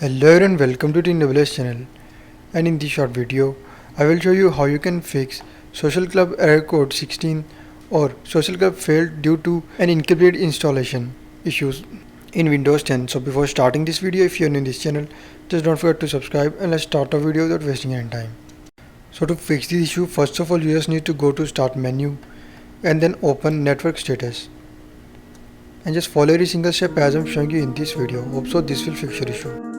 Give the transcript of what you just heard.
Hello and welcome to the TNWS channel, and in this short video I will show you how you can fix Social Club error code 16 or Social Club failed due to an incomplete installation issues in Windows 10. So before starting this video, if you are new in this channel, just don't forget to subscribe and let's start the video without wasting any time. So to fix this issue, first of all you just need to go to start menu and then open network status and just follow every single step as I'm showing you in this video. Hope so this will fix your issue.